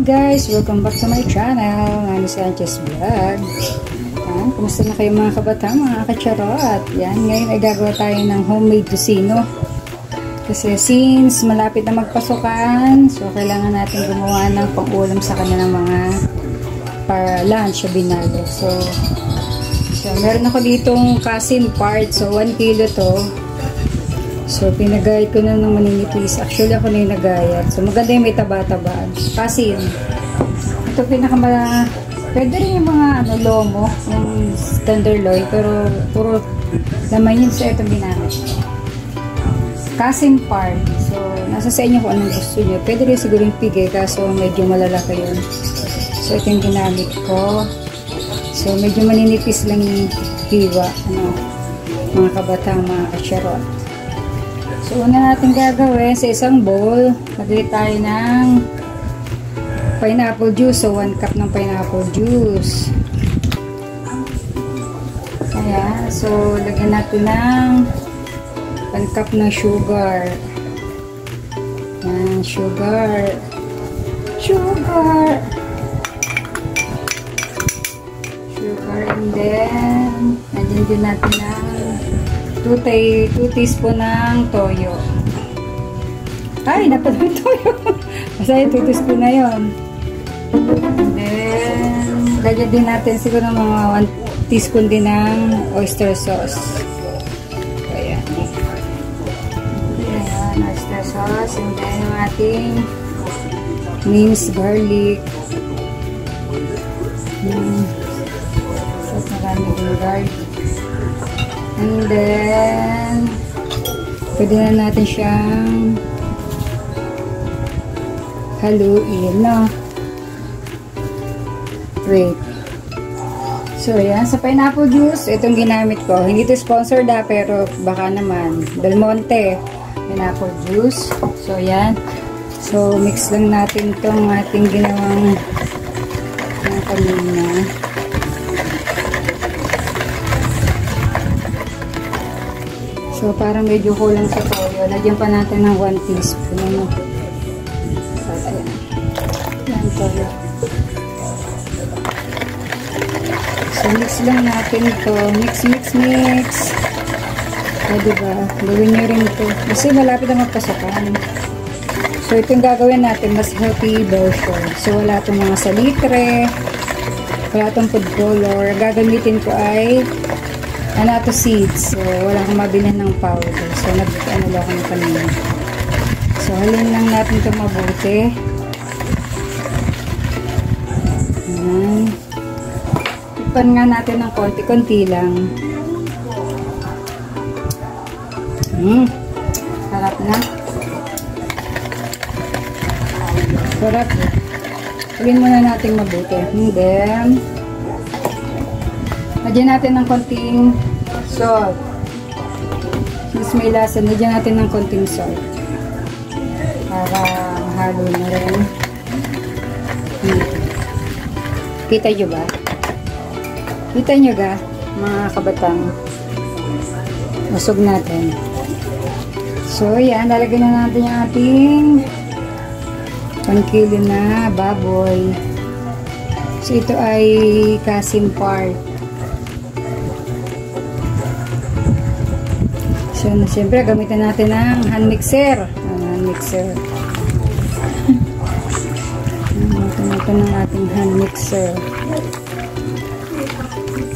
guys! Welcome back to my channel, Nani Sanchez Vlog. Kumusta na kayo mga kabatang, mga kacharot? Yan, ngayon ay gagawa tayo ng homemade tocino. Kasi since malapit na magpasukan, so kailangan natin gumawa ng pang-ulam sa kanilang mga para lunch o binalo. So meron ako ditong kasin part. So 1 kilo to. So, pinagayat ko na ng maninipis. Actually, ako na yung nagayat. So, maganda yung may taba-tabaan. Kasi yun. Ito pwede rin yung mga lomo, yung tenderloin, pero puro laman yun sa itong ginamit. Kasin part. So, nasa sa inyo kung anong gusto nyo. Pwede rin siguro yung pigay, kaso medyo malalaki yun. So, ito yung ginamit ko. So, medyo maninipis lang yung hiwa. Mga kabatang, mga kasyarot. So, una natin gagawin sa isang bowl, lagay tayo ng pineapple juice. So, 1 cup ng pineapple juice. Ayan. So, lagyan natin ng 1 cup ng sugar. Ayan, sugar. Sugar. Sugar. And then, lagyan din natin ng 2 teaspoon ng toyo. Ay, dapat yung toyo. Basta yung 2 teaspoon na yun. And then, lagyan din natin siguro mga 1 teaspoon din ng oyster sauce. Ayan. Ayan, oyster sauce. And then, yung ating minced garlic. So, marami din garlic. And then, pwede na natin siyang haluin, no? Wait. So, yan. Sa pineapple juice, itong ginamit ko. Hindi ito sponsored pero baka naman. Del Monte pineapple juice. So, yan. So, mix lang natin itong ating ginawang kanina. So, parang medyo kulang sa toyo. Lagyan pa natin ng 1 teaspoon. So, ayan. Yan, toyo. So, mix lang natin ito. Mix. Diba? Gawin nyo rin ito. Kasi malapit na magpasukan. So, ito yung gagawin natin. Mas healthy version. So, wala itong mga salitre. Wala itong food color. Gagamitin ko ay anato seeds. So, wala akong mabili ng powder. So, nag-ano lang ako ng kanina. So, halin lang natin ito mabuti. Ayan. Ipan nga natin ng konti-konti lang. Sarap na. Sarap. Halin muna natin mabuti. And then, lagyan natin ng konting salt. Since may lasa, lagyan natin ng konting salt. Para mahalo na rin. Kita nyo ba? Kita nyo ba, mga kabatang? Usog natin. So, yan. Lalagyan na natin yung ating 1 kilo na baboy. So, ito ay kasim part. So, siyempre, gamitin natin ang hand mixer. Gamitin natin ang ating hand mixer.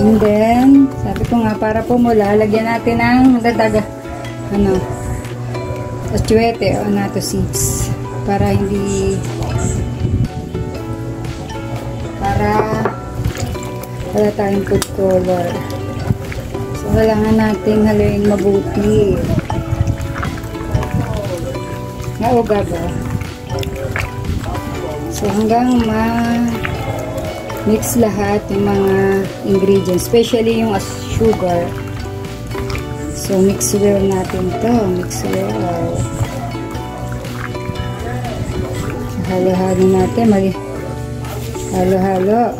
And then, sabi ko nga, para pumula, lagyan natin ng achuete o natto seeds. Para wala tayong food color. Kailangan natin haluin mabuti. Nauga ba? So, hanggang ma-mix lahat yung mga ingredients. Especially yung sugar. So, mix well natin to. Mix well. So, halo-halo natin. Halo-halo.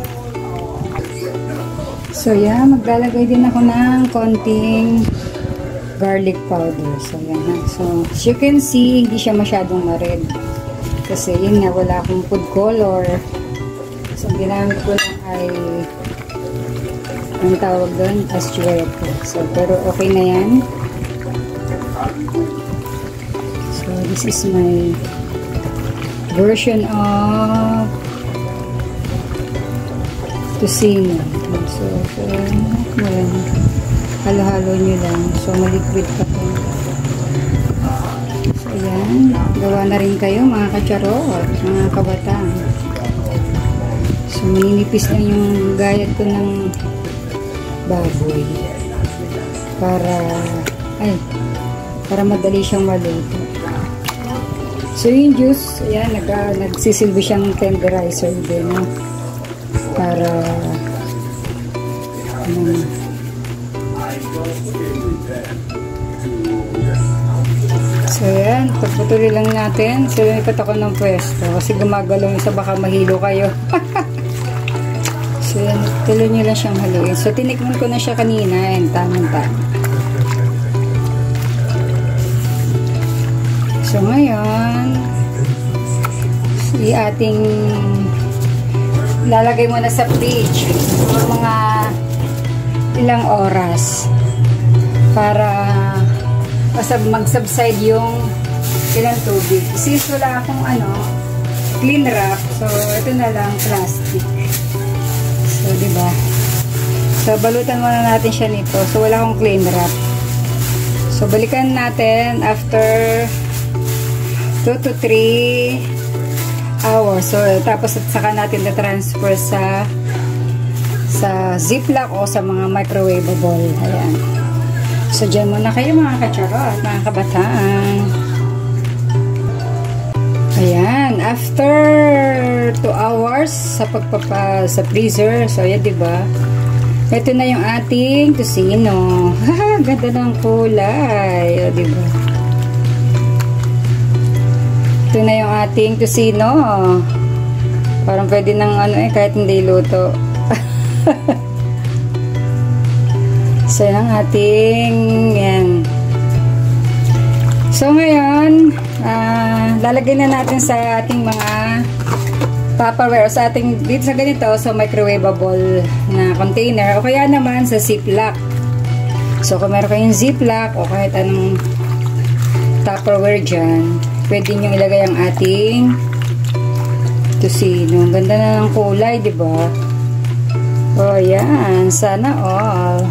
So, yan. Maglalagay din ako ng konting garlic powder. So, yan. So, as you can see, hindi siya masyadong ma-red. Kasi yun nga, wala akong food color. So, ginamit ko lang ay ang tawag doon, Astueto. So, pero okay na yan. So, this is my version of tocino. So, halo-halo nyo lang. So, maliquid pa ito. So, ayan. Gawa na rin kayo, mga kacharot, mga kabataan. So, maninipis lang yung gayat ko ng baboy. Para madali siyang maluto. So, yung juice, ayan, nagsisilbi siyang tenderizer din, no? Para so yan, pagpatuloy lang natin. So lipat ako ng pwesto kasi gumagalaw yung sa baka mahilo kayo. So yan, tuloy nyo lang siyang haluin. So tinikman ko na siya kanina and tamang-tama. So ngayon ating lalagay mo na sa fridge for mga ilang oras para mag-subside yung ilang tubig. Since wala akong clean wrap, so ito na lang plastic. So diba? So balutan muna natin siya nito. So wala akong clean wrap. So balikan natin after 2 to 3 hours. So, tapos saka natin na-transfer sa ziplock o sa mga microwavable. Ayan. So, dyan muna kayo mga kacharot, mga kabataan. Ayan. After 2 hours sa sa freezer. So, ayan, diba? Ito na yung ating tocino. Ganda ng kulay. O, diba? Ito na yung ating tocino. Parang pwede nang kahit hindi luto. So, yung ating yan. So, ngayon, lalagay na natin sa ating mga Tupperware. Sa ating, dito sa ganito, sa microwavable na container. O kaya naman sa ziplock. So, kung meron kayong ziplock o kahit anong Tupperware dyan, pwede nyo ilagay ang ating tocino. Ang ganda na ng kulay, diba? O, yan. Sana all.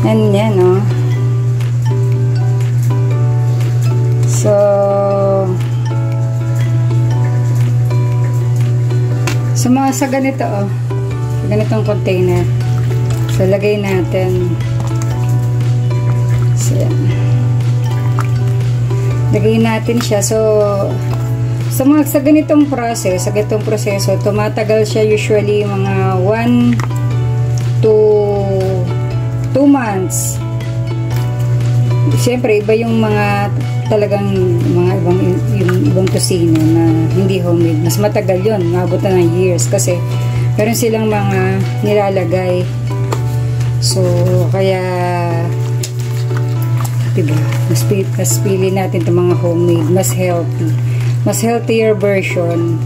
Yan, o. So, sa ganito, o. Sa ganitong container. So, lagay natin. So, yan. Lagay natin siya. So, sa ganitong process, sa ganitong proseso, tumatagal siya usually mga 1 to 2 months. Siyempre, iba yung mga talagang mga ibang tocino na hindi homemade. Mas matagal yun. Mabot na ng years kasi meron silang mga nilalagay. So, kaya diba? Mas pili natin itong mga homemade. Mas healthy. Mas healthier version.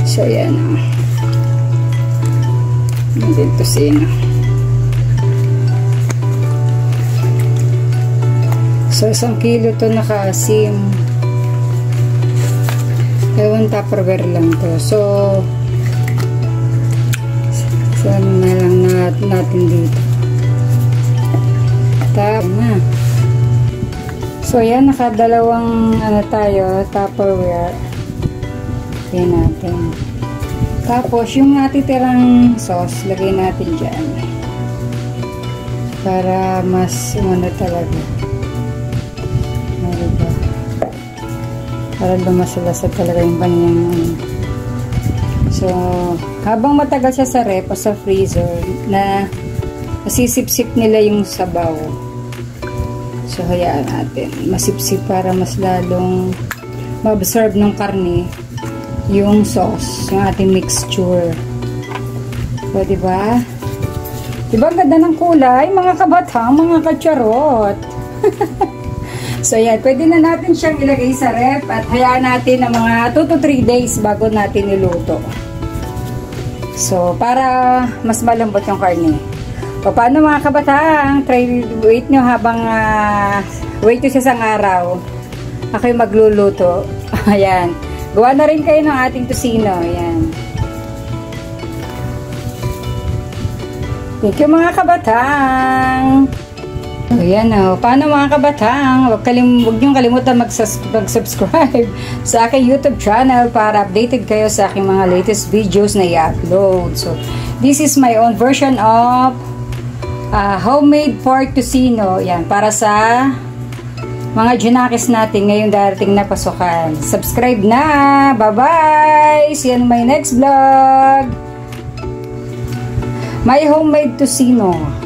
So, yan. Yan tocino. So, 1 kilo to nakaasim. Ewan Tupperware lang to. So, saan na lang natin dito. Tama. So, ayan, nakadalawang tayo, Tupperware. Lagay natin. Tapos, yung natitirang sauce, lagay natin dyan. Para mas talaga. Diba? Para lumasalasa talaga yung kanyang So, habang matagal siya sa rep o sa freezer, na masisip-sip nila yung sabaw. So, hayaan natin. Masipsip para mas lalong ma-absorb ng karne yung sauce, yung ating mixture. So, diba? Diba ang ganda ng kulay? Mga kabatang, mga kacharot. So yan, pwede na natin siyang ilagay sa ref at hayaan natin ng mga 2 to 3 days bago natin iluto. So, para mas malambot yung karne. O paano mga kabatang, try wait nyo habang wait nyo sa isang araw. Ako yung magluluto. Ayan. Gawa na rin kayo ng ating tusino. Ayan. Thank you mga kabatang. Ayan o. Paano mga kabatang? Huwag niyong kalimutan mag-subscribe sa aking YouTube channel para updated kayo sa aking mga latest videos na i-upload. So, this is my own version of homemade pork tusino. Yan, para sa mga junakis natin ngayong darating na pasukan. Subscribe na! Bye-bye! See you in my next vlog! My homemade tusino.